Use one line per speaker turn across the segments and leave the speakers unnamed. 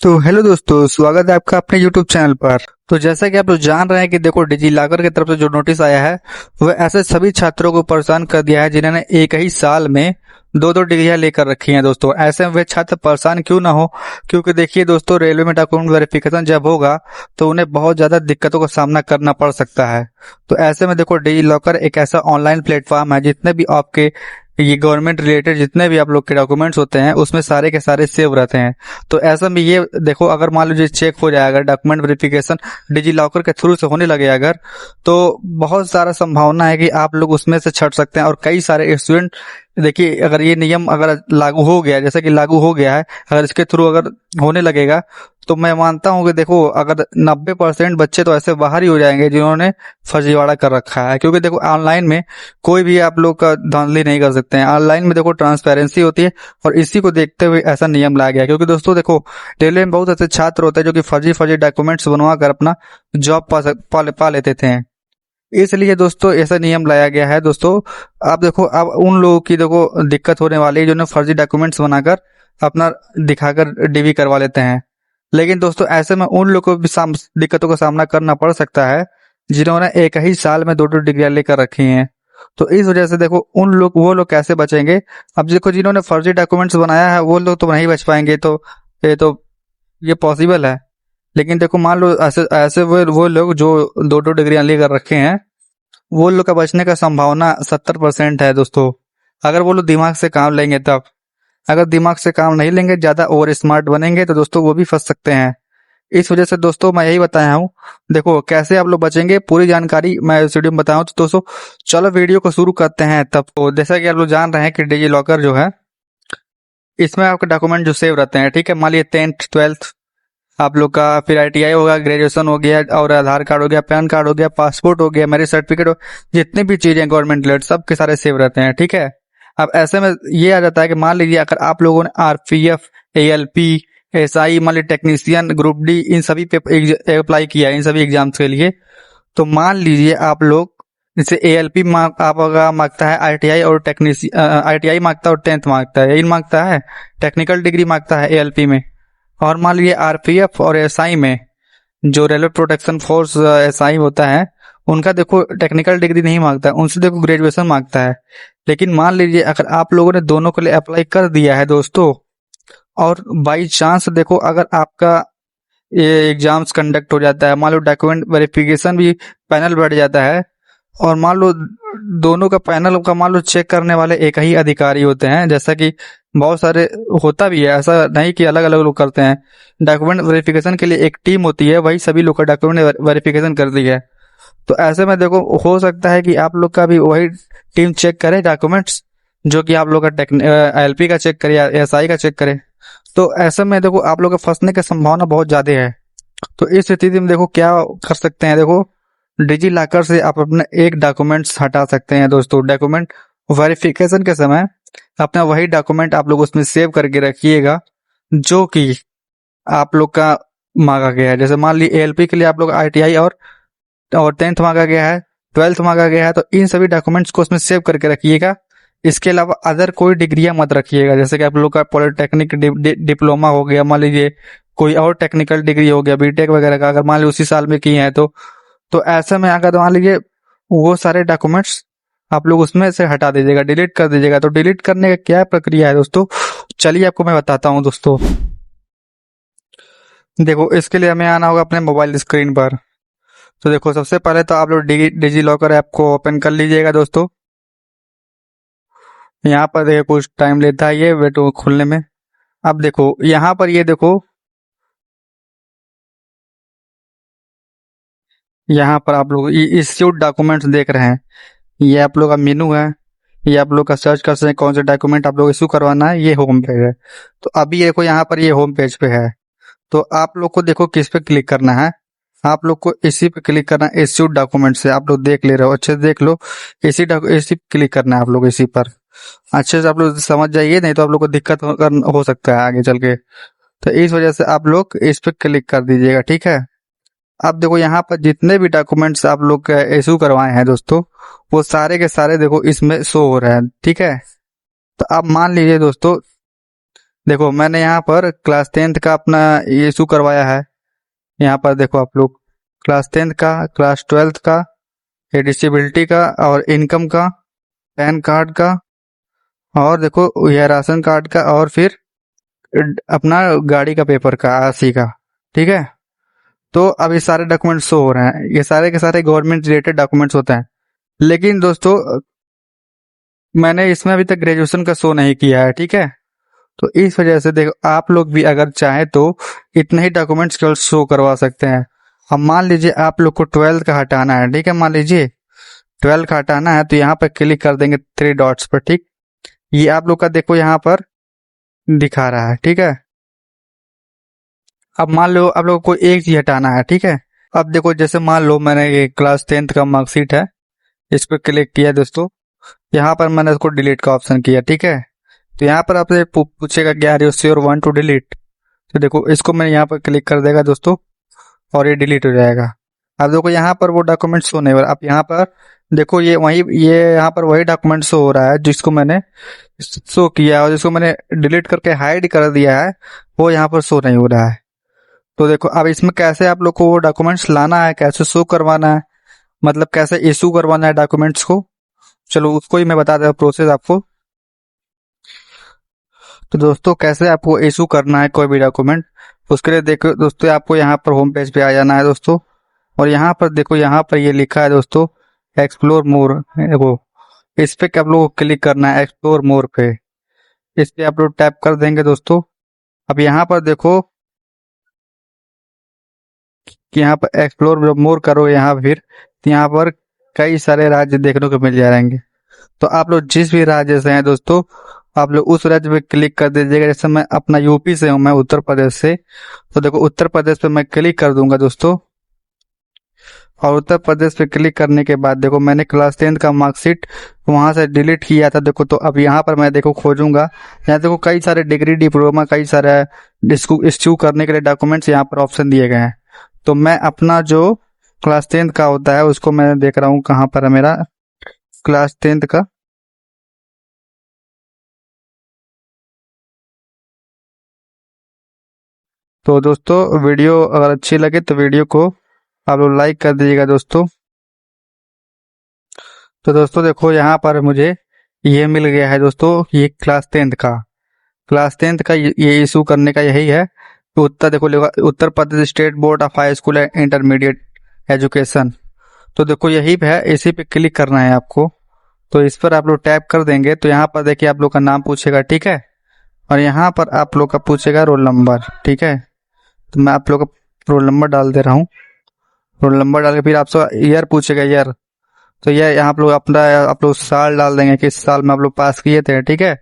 तो हेलो दोस्तों, स्वागत है आपका अपने यूट्यूब चैनल पर। तो जैसा कि आप लोग जान रहे हैं कि देखो डिजी लॉकर की तरफ से जो नोटिस आया है वह ऐसे सभी छात्रों को परेशान कर दिया है जिन्होंने एक ही साल में दो दो डिग्रियां लेकर रखी हैं। दोस्तों ऐसे में वे छात्र परेशान क्यों ना हो, क्योंकि देखिए दोस्तों, रेलवे में डॉक्यूमेंट वेरिफिकेशन जब होगा तो उन्हें बहुत ज्यादा दिक्कतों का सामना करना पड़ सकता है। तो ऐसे में देखो डिजी लॉकर एक ऐसा ऑनलाइन प्लेटफॉर्म है जितने भी आपके ये गवर्नमेंट रिलेटेड जितने भी आप लोग के डॉक्यूमेंट्स होते हैं उसमें सारे के सारे सेव रहते हैं। तो ऐसा में ये देखो, अगर मान लीजिए चेक हो जाएगा डॉक्यूमेंट वेरिफिकेशन डिजी लॉकर के थ्रू से होने लगे अगर, तो बहुत सारा संभावना है कि आप लोग उसमें से छट सकते हैं। और कई सारे स्टूडेंट, देखिए अगर ये नियम अगर लागू हो गया, जैसे कि लागू हो गया है, अगर इसके थ्रू अगर होने लगेगा तो मैं मानता हूं कि देखो अगर 90% बच्चे तो ऐसे बाहर ही हो जाएंगे जिन्होंने फर्जीवाड़ा कर रखा है। क्योंकि देखो ऑनलाइन में कोई भी आप लोग का धांधली नहीं कर सकते हैं। ऑनलाइन में देखो ट्रांसपेरेंसी होती है और इसी को देखते हुए ऐसा नियम लाया गया। क्योंकि दोस्तों देखो, रेलवे में बहुत ऐसे छात्र होते हैं जो कि फर्जी फर्जी डॉक्यूमेंट्स बनवा कर अपना जॉब पा लेते थे। इसलिए दोस्तों ऐसा नियम लाया गया है। दोस्तों आप देखो, अब उन लोगों की देखो दिक्कत होने वाली है जिन्होंने फर्जी डॉक्यूमेंट्स बनाकर अपना दिखाकर डीवी करवा लेते हैं। लेकिन दोस्तों ऐसे में उन लोगों को भी दिक्कतों का सामना करना पड़ सकता है जिन्होंने एक ही साल में दो दो डिग्रियां लेकर रखी हैं। तो इस वजह से देखो वो लोग कैसे बचेंगे। अब देखो जिन्होंने फर्जी डॉक्यूमेंट्स बनाया है वो लोग तो नहीं बच पाएंगे। तो ये पॉसिबल है। लेकिन देखो मान लो ऐसे ऐसे वो लोग जो दो दो डिग्रियां लेकर रखे हैं, वो लोग का बचने का संभावना 70% है दोस्तों, अगर वो लोग दिमाग से काम लेंगे तब। अगर दिमाग से काम नहीं लेंगे, ज्यादा ओवर स्मार्ट बनेंगे, तो दोस्तों वो भी फंस सकते हैं। इस वजह से दोस्तों मैं यही बताया हूँ। देखो कैसे आप लोग बचेंगे पूरी जानकारी मैं इस वीडियो में बताऊँ। तो दोस्तों चलो वीडियो को शुरू करते हैं। तब तो जैसा कि आप लोग जान रहे हैं कि डिजी लॉकर जो है, इसमें आपके डॉक्यूमेंट जो सेव रहते हैं, ठीक है। मान लीजिए 10th 12th आप लोग का, फिर ITI होगा, ग्रेजुएशन हो गया, और आधार कार्ड हो गया, पैन कार्ड हो गया, पासपोर्ट हो गया, मैरिज सर्टिफिकेट हो, जितनी भी चीजें गवर्नमेंट रिलेटेड सब के सारे सेव रहते हैं, ठीक है। अब ऐसे में ये आ जाता है कि मान लीजिए अगर आप लोगों ने RPF, ALP, SI, मान लीजिए टेक्नीशियन, ग्रुप D, इन सभी पे अप्लाई किया है, इन सभी एग्जाम्स के लिए। तो मान लीजिए आप लोग, जैसे ALP आपका मांगता है ITI और टेक्नीशियन, ITI मांगता है और 10th मांगता है, इन मांगता है, टेक्निकल डिग्री मांगता है ALP में। और मान लीजिए RPF और SI में, जो रेलवे प्रोटेक्शन फोर्स SI होता है, उनका देखो टेक्निकल डिग्री नहीं मांगता है, उनसे देखो ग्रेजुएशन मांगता है। लेकिन मान लीजिए अगर आप लोगों ने दोनों के लिए अप्लाई कर दिया है दोस्तों, और बाई चांस देखो अगर आपका ये एग्जाम्स कंडक्ट हो जाता है, मान लो डॉक्यूमेंट वेरिफिकेशन भी पैनल बैठ जाता है, और मान लो दोनों का पैनल का मान लो चेक करने वाले एक ही अधिकारी होते हैं, जैसा कि बहुत सारे होता भी है, ऐसा नहीं कि अलग अलग लोग करते हैं। डॉक्यूमेंट वेरिफिकेशन के लिए एक टीम होती है, वही सभी लोग का डॉक्यूमेंट वेरिफिकेशन करती है। तो ऐसे में देखो हो सकता है कि आप लोग का भी वही टीम चेक करे डॉक्यूमेंट्स, जो कि आप लोग का LP का चेक करे या SI का चेक करे। तो ऐसे में देखो आप लोग के फंसने की संभावना बहुत ज्यादा है। तो इस स्थिति में देखो क्या कर सकते हैं, देखो डिजी लॉकर से आप अपने एक डॉक्यूमेंट्स हटा सकते हैं दोस्तों। डॉक्यूमेंट वेरिफिकेशन के समय अपना वही डॉक्यूमेंट आप लोग उसमें सेव करके रखिएगा जो कि आप लोग का मांगा गया है। जैसे मान ली ALP के लिए आप लोग ITI और 10th मांगा गया है, 12th मांगा गया है, तो इन सभी डॉक्यूमेंट्स को उसमें सेव करके रखिएगा। इसके अलावा अदर कोई डिग्रियां मत रखिएगा, जैसे कि आप लोग का पॉलिटेक्निक डिप्लोमा हो गया, मान लीजिए कोई और टेक्निकल डिग्री हो गया, BTech वगैरह का, अगर मान लीजिए उसी साल में किए हैं तो ऐसे में अगर मान लीजिए वो सारे डॉक्यूमेंट्स आप लोग उसमें से हटा दीजिएगा, डिलीट कर दीजिएगा। तो डिलीट करने का क्या प्रक्रिया है दोस्तों, चलिए आपको मैं बताता हूँ दोस्तों। देखो इसके लिए हमें आना होगा अपने मोबाइल स्क्रीन पर। तो देखो सबसे पहले तो आप लोग डिजी लॉकर ऐप को ओपन कर लीजिएगा दोस्तों। यहाँ पर देखो कुछ टाइम लेता है ये वेट खुलने में। अब देखो यहाँ पर ये देखो, यहाँ पर आप लोग इश्यूड डॉक्यूमेंट्स देख रहे हैं, ये आप लोग का मेनू है। ये आप लोग का सर्च कर सकते हैं कौन से डॉक्यूमेंट आप लोग इशू करवाना है, ये होम पेज है। तो अभी देखो यहाँ पर ये होम पेज पे है। तो आप लोग को देखो किस पे क्लिक करना है, आप लोग को इसी पे क्लिक करना है। इश्यूड डॉक्यूमेंट से आप लोग देख ले रहे हो, अच्छे से देख लो। इसी पे क्लिक करना है आप लोग, इसी पर अच्छे से आप लोग समझ जाइए, नहीं तो आप लोग को दिक्कत हो सकता है आगे चल के। तो इस वजह से आप लोग इस पे क्लिक कर दीजिएगा, ठीक है। अब देखो यहाँ पर जितने भी डॉक्यूमेंट्स आप लोग इशू करवाए हैं दोस्तों, वो सारे के सारे देखो इसमें शो हो रहे हैं, ठीक है। तो अब मान लीजिए दोस्तों, देखो मैंने यहाँ पर क्लास 10th का अपना इशू करवाया है। यहाँ पर देखो आप लोग, क्लास 10th का, क्लास 12th का, ये डिसेबिलिटी का और इनकम का, पैन कार्ड का, और देखो यह राशन कार्ड का, और फिर अपना गाड़ी का पेपर का, आरसी का। ठीक है, तो अब ये सारे डॉक्यूमेंट्स शो हो रहे हैं, ये सारे के सारे गवर्नमेंट रिलेटेड डॉक्यूमेंट्स होते हैं। लेकिन दोस्तों मैंने इसमें अभी तक ग्रेजुएशन का शो नहीं किया है। ठीक है, तो इस वजह से देखो आप लोग भी अगर चाहे तो इतने ही डॉक्यूमेंट्स केवल शो करवा सकते हैं। अब मान लीजिए आप लोग को 12th का हटाना है। ठीक है, मान लीजिए 12 का हटाना है, तो यहाँ पर क्लिक कर देंगे 3 डॉट्स पर। ठीक, ये आप लोग का देखो यहाँ पर दिखा रहा है। ठीक है, अब मान लो आप लोग को एक चीज हटाना है। ठीक है, अब देखो जैसे मान लो मैंने ये क्लास 10th का मार्कशीट है, इस पर क्लिक किया दोस्तों, यहाँ पर मैंने इसको डिलीट का ऑप्शन किया। ठीक है, तो यहाँ पर आपसे पूछेगा कि are you sure want to delete, तो देखो इसको मैं यहाँ पर क्लिक कर देगा दोस्तों, और ये डिलीट हो जाएगा। अब देखो यहाँ पर वो डॉक्यूमेंट शो नहीं हो रहा। आप यहाँ पर देखो ये यहाँ पर वही डॉक्यूमेंट शो हो रहा है जिसको मैंने शो किया, और जिसको मैंने डिलीट करके हाइड कर दिया है वो यहाँ पर शो नहीं हो रहा है। तो देखो अब इसमें कैसे आप लोग को वो डॉक्यूमेंट्स लाना है, कैसे शो करवाना है, मतलब कैसे इशू करवाना है डॉक्यूमेंट्स को, चलो उसको ही मैं बता देता हूँ प्रोसेस आपको। तो दोस्तों कैसे आपको इशू करना है कोई भी डॉक्यूमेंट, उसके लिए देखो दोस्तों आपको यहाँ पर होम पेज पे आ जाना है दोस्तों, और यहाँ पर देखो यहाँ पर ये लिखा है दोस्तों एक्सप्लोर मोर, वो इस पे आप लोग को क्लिक करना है, एक्सप्लोर मोर पे, इस पे आप लोग टैप कर देंगे दोस्तों। अब यहाँ पर देखो कि यहाँ पर एक्सप्लोर मोर करो, यहाँ फिर यहाँ पर कई सारे राज्य देखने को मिल जाएंगे। तो आप लोग जिस भी राज्य से हैं दोस्तों, आप लोग उस राज्य पे क्लिक कर दीजिएगा। जैसे मैं अपना यूपी से हूँ, मैं उत्तर प्रदेश से, तो देखो उत्तर प्रदेश पे मैं क्लिक कर दूंगा दोस्तों, और उत्तर प्रदेश पे क्लिक करने के बाद देखो मैंने क्लास 10th का मार्कशीट वहां से डिलीट किया था। देखो तो अब यहाँ पर मैं देखो खोजूंगा, यहाँ देखो कई सारे डिग्री डिप्लोमा, कई सारे इश्यू करने के लिए डॉक्यूमेंट्स यहाँ पर ऑप्शन दिए गए हैं। तो मैं अपना जो क्लास 10th का होता है उसको मैं देख रहा हूँ कहाँ पर है मेरा क्लास 10th का। तो दोस्तों वीडियो अगर अच्छी लगे तो वीडियो को आप लोग लाइक कर दीजिएगा दोस्तों। तो दोस्तों देखो यहाँ पर मुझे ये मिल गया है दोस्तों, ये क्लास 10th का, क्लास 10th का ये इशू करने का यही है। तो उत्तर देखो लिखा Uttar Pradesh state board of high school and intermediate education, तो देखो यही है, इसी पे क्लिक करना है आपको। तो इस पर आप लोग टैप कर देंगे तो यहाँ पर देखिए आप लोग का नाम पूछेगा। ठीक है, और यहाँ पर आप लोग का पूछेगा रोल नंबर। ठीक है, तो मैं आप लोग का रोल नंबर डाल दे रहा हूँ। रोल नंबर डाल के फिर आपसे ईयर पूछेगा, ईयर, तो ये यहाँ आप लोग अपना आप लोग साल डाल देंगे, किस साल में आप लोग पास किए थे। ठीक है,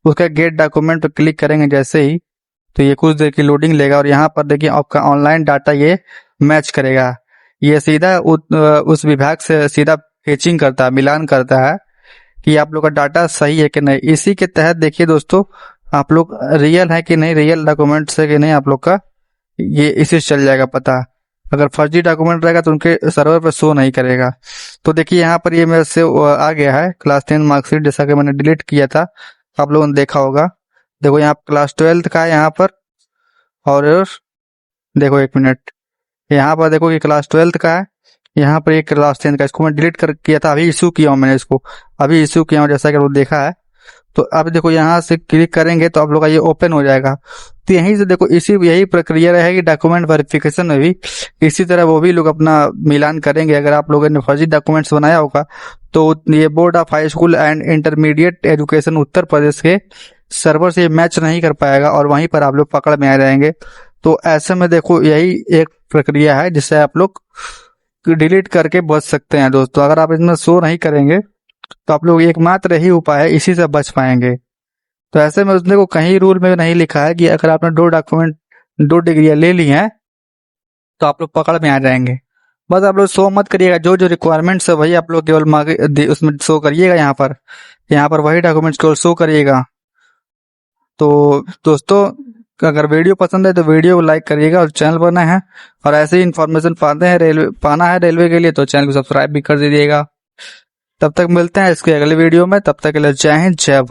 उसका गेट डॉक्यूमेंट पर क्लिक करेंगे जैसे ही, तो ये कुछ देर की लोडिंग लेगा, और यहाँ पर देखिए आपका ऑनलाइन डाटा ये मैच करेगा। ये सीधा उस विभाग से सीधा फेचिंग करता है, मिलान करता है कि आप लोग का डाटा सही है कि नहीं। इसी के तहत देखिए दोस्तों आप लोग रियल है कि नहीं, रियल डॉक्यूमेंट्स है कि नहीं, आप लोग का ये इसी से चल जाएगा पता। अगर फर्जी डॉक्यूमेंट रहेगा तो उनके सर्वर पर शो नहीं करेगा। तो देखिए यहाँ पर ये मेरे से आ गया है क्लास 10 मार्कशीट, जैसा कि मैंने डिलीट किया था, आप लोगों ने देखा होगा। देखो यहाँ क्लास 12th का है यहाँ पर, और देखो एक मिनट, यहाँ पर देखो ये क्लास 12th का है, यहाँ पर ये क्लास 10th का, इसको मैं डिलीट कर किया था, अभी इशू किया हूँ मैंने, इसको अभी इशू किया हूँ जैसा कि वो देखा है। तो अब देखो यहाँ से क्लिक करेंगे तो आप लोग का ये ओपन हो जाएगा। तो यहीं से देखो यही प्रक्रिया रहेगी डॉक्यूमेंट वेरिफिकेशन में भी, इसी तरह वो भी लोग अपना मिलान करेंगे। अगर आप लोगों ने फर्जी डॉक्यूमेंट्स बनाया होगा तो ये board of high school and intermediate education Uttar Pradesh के सर्वर से मैच नहीं कर पाएगा, और वहीं पर आप लोग पकड़ में आ जाएंगे। तो ऐसे में देखो यही एक प्रक्रिया है जिससे आप लोग डिलीट करके बच सकते हैं दोस्तों। अगर आप इसमें शो नहीं करेंगे तो आप लोग एकमात्र यही उपाय है, इसी से बच पाएंगे। तो ऐसे में उसने को कहीं रूल में नहीं लिखा है कि अगर आपने 2 डिग्रियां ले ली हैं तो आप लोग पकड़ में आ जाएंगे। बस आप लोग शो मत करिएगा, जो जो रिक्वायरमेंट्स है वही आप लोग केवल उसमें शो करिएगा, यहाँ पर वही डॉक्यूमेंट्स केवल शो करिएगा। तो दोस्तों अगर वीडियो पसंद है तो वीडियो को लाइक करिएगा, और चैनल बना है और ऐसे ही इन्फॉर्मेशन पाना है रेलवे के लिए तो चैनल को सब्सक्राइब भी कर दीजिएगा। तब तक मिलते हैं इसके अगले वीडियो में, तब तक के लिए जय हिंद जय भारत।